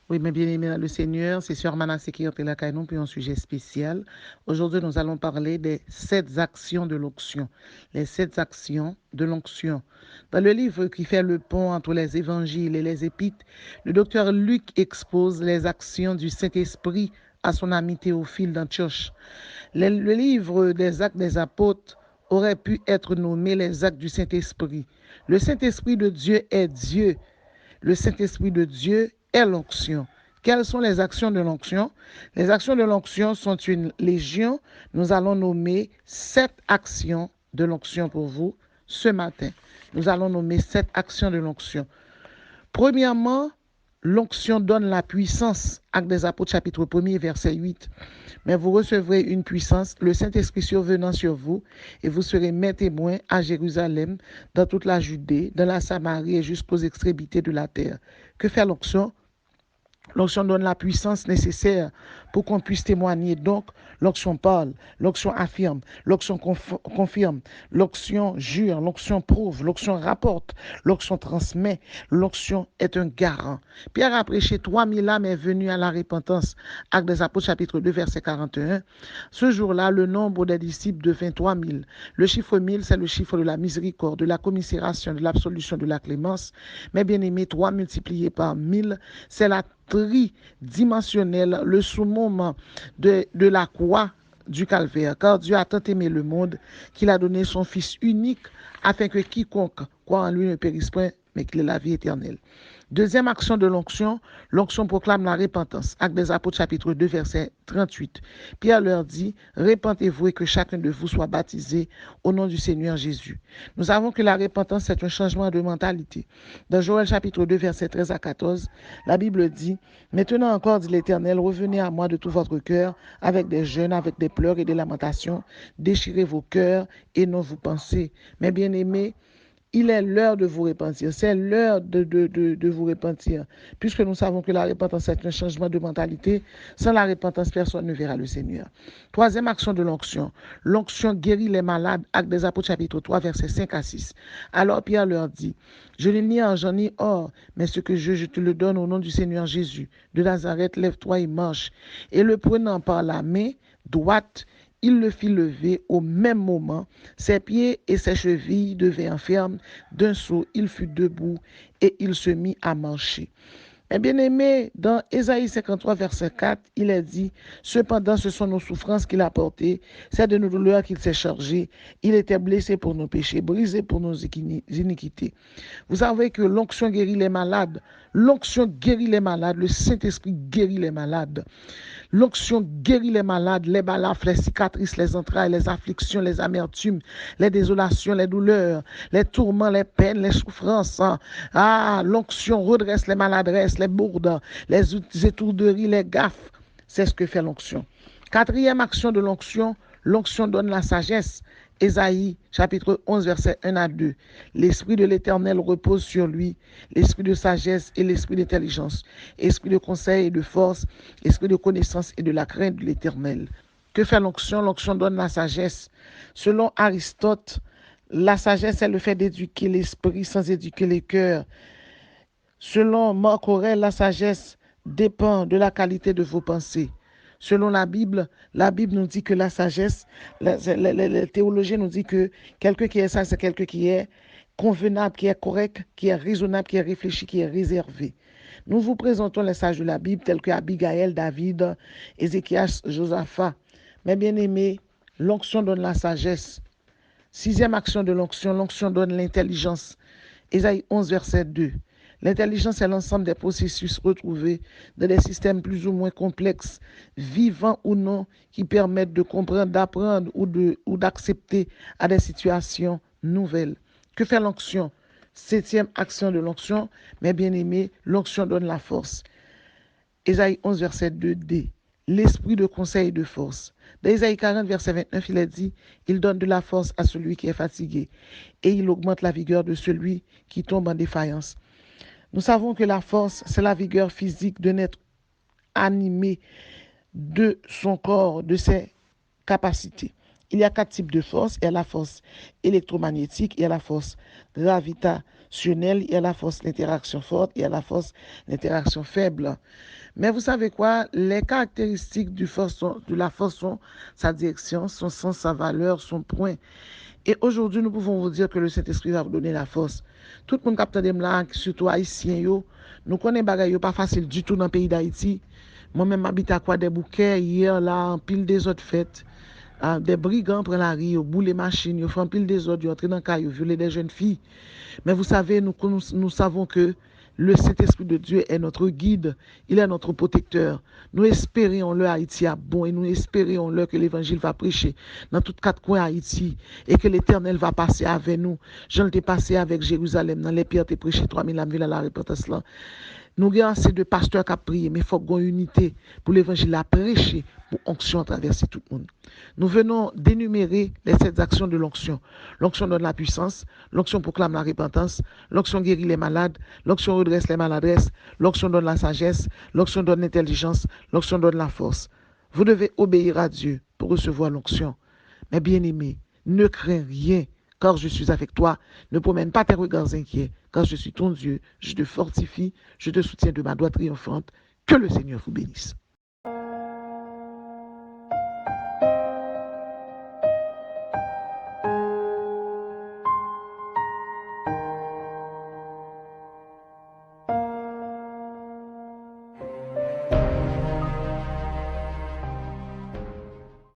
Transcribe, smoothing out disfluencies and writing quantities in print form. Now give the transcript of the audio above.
Oui, mes bien-aimés dans le Seigneur, c'est Sœur Manassé qui est là, nous pour un sujet spécial. Aujourd'hui, nous allons parler des 7 actions de l'onction. Les 7 actions de l'onction. Dans le livre qui fait le pont entre les évangiles et les épîtres, le docteur Luc expose les actions du Saint-Esprit à son ami Théophile d'Antioche. Le livre des Actes des Apôtres aurait pu être nommé les Actes du Saint-Esprit. Le Saint-Esprit de Dieu est Dieu. Le Saint-Esprit de Dieu est l'onction. Quelles sont les actions de l'onction? Les actions de l'onction sont une légion. Nous allons nommer 7 actions de l'onction pour vous ce matin. Nous allons nommer 7 actions de l'onction. Premièrement, l'onction donne la puissance. Actes des Apôtres, chapitre 1er, verset 8. Mais vous recevrez une puissance, le Saint-Esprit survenant sur vous, et vous serez mes témoins à Jérusalem, dans toute la Judée, dans la Samarie et jusqu'aux extrémités de la terre. Que fait l'onction? L'onction donne la puissance nécessaire pour qu'on puisse témoigner. Donc, l'onction parle, l'onction affirme, l'onction confirme, l'onction jure, l'onction prouve, l'onction rapporte, l'onction transmet, l'onction est un garant. Pierre a prêché 3000 âmes est venu à la repentance. Actes des Apôtres, chapitre 2, verset 41. Ce jour-là, le nombre des disciples devint 3000. Le chiffre 1000, c'est le chiffre de la miséricorde, de la commisération, de l'absolution, de la clémence. Mais bien aimé, 3 multiplié par 1000, c'est la tridimensionnel, le sous-moment de la croix du calvaire. Car Dieu a tant aimé le monde qu'il a donné son Fils unique afin que quiconque croit en lui ne périsse point, mais qu'il ait la vie éternelle. Deuxième action de l'onction, l'onction proclame la repentance. Actes des Apôtres, chapitre 2, verset 38. Pierre leur dit, repentez-vous et que chacun de vous soit baptisé au nom du Seigneur Jésus. Nous savons que la repentance, c'est un changement de mentalité. Dans Joël, chapitre 2, verset 13 à 14, la Bible dit, maintenant encore, dit l'Éternel, revenez à moi de tout votre cœur, avec des jeûnes, avec des pleurs et des lamentations, déchirez vos cœurs et non vous pensez. Mais bien aimés, il est l'heure de vous repentir. C'est l'heure de vous repentir. Puisque nous savons que la repentance est un changement de mentalité, sans la repentance, personne ne verra le Seigneur. Troisième action de l'onction. L'onction guérit les malades. Actes des Apôtres, chapitre 3, versets 5 à 6. Alors Pierre leur dit, je n'ai ni argent ni or, mais ce que je te le donne au nom du Seigneur Jésus. De Nazareth, lève-toi et marche. Et le prenant par la main droite, il le fit lever au même moment. Ses pieds et ses chevilles devinrent fermes. D'un saut, il fut debout et il se mit à marcher. Mais bien aimé, dans Ésaïe 53, verset 4, il est dit, cependant, ce sont nos souffrances qu'il a portées, c'est de nos douleurs qu'il s'est chargé. Il était blessé pour nos péchés, brisé pour nos iniquités. Vous savez que l'onction guérit les malades. L'onction guérit les malades. Le Saint-Esprit guérit les malades. L'onction guérit les malades, les balafres, les cicatrices, les entrailles, les afflictions, les amertumes, les désolations, les douleurs, les tourments, les peines, les souffrances. Ah, l'onction redresse les maladresses, les bourdes, les étourderies, les gaffes. C'est ce que fait l'onction. Quatrième action de l'onction donne la sagesse. Ésaïe, chapitre 11, verset 1 à 2. L'Esprit de l'Éternel repose sur lui, l'Esprit de sagesse et l'Esprit d'intelligence, Esprit de conseil et de force, Esprit de connaissance et de la crainte de l'Éternel. Que fait l'onction? L'onction donne la sagesse. Selon Aristote, la sagesse est le fait d'éduquer l'esprit sans éduquer les cœurs. Selon Marc Aurèle, la sagesse dépend de la qualité de vos pensées. Selon la Bible nous dit que la sagesse, les théologiens nous disent que quelqu'un qui est sage, c'est quelqu'un qui est convenable, qui est correct, qui est raisonnable, qui est réfléchi, qui est réservé. Nous vous présentons les sages de la Bible tels que Abigaël, David, Ézéchias, Josaphat. Mais bien aimés, l'onction donne la sagesse. Sixième action de l'onction donne l'intelligence. Ésaïe 11, verset 2. L'intelligence est l'ensemble des processus retrouvés dans des systèmes plus ou moins complexes, vivants ou non, qui permettent de comprendre, d'apprendre ou d'accepter à des situations nouvelles. Que fait l'onction? Septième action de l'onction, mes bien-aimés, l'onction donne la force. Ésaïe 11, verset 2d. L'esprit de conseil et de force. Dans Ésaïe 40, verset 29, il est dit, il donne de la force à celui qui est fatigué et il augmente la vigueur de celui qui tombe en défaillance. Nous savons que la force, c'est la vigueur physique d'un être animé de son corps, de ses capacités. Il y a 4 types de force. Il y a la force électromagnétique, il y a la force gravitationnelle, il y a la force d'interaction forte, il y a la force d'interaction faible. Mais vous savez quoi? Les caractéristiques de la force sont sa direction, son sens, sa valeur, son point. Et aujourd'hui, nous pouvons vous dire que le Saint-Esprit va vous donner la force. Tout le monde capte de là, surtout haïtiens, nous connaissons bagaille pas facile du tout dans le pays d'Haïti. Moi-même, j'habite à quoi des bouquets hier, là, en pile des autres fêtes. Des brigands prennent la rue, ils boulent les machines, ils font pile des autres, ils entrent dans le caillou, ils violent des jeunes filles. Mais vous savez, nous savons que le Saint-Esprit de Dieu est notre guide, il est notre protecteur. Nous espérons le Haïti à bon et nous espérons le que l'évangile va prêcher dans tous quatre coins Haïti et que l'éternel va passer avec nous. Jean l'ai passé avec Jérusalem, dans les pierres, t'es prêché 3000 âmes à la repentance là. Nous avons assez de pasteurs qui prient, mais il faut qu'on ait une unité pour l'évangile à prêcher, pour onction traverser tout le monde. Nous venons d'énumérer les 7 actions de l'onction. L'onction donne la puissance, l'onction proclame la repentance, l'onction guérit les malades, l'onction redresse les maladresses, l'onction donne la sagesse, l'onction donne l'intelligence, l'onction donne la force. Vous devez obéir à Dieu pour recevoir l'onction. Mais bien aimé, ne crains rien, car je suis avec toi. Ne promène pas tes regards inquiets, car je suis ton Dieu. Je te fortifie, je te soutiens de ma doigt triomphante. Que le Seigneur vous bénisse.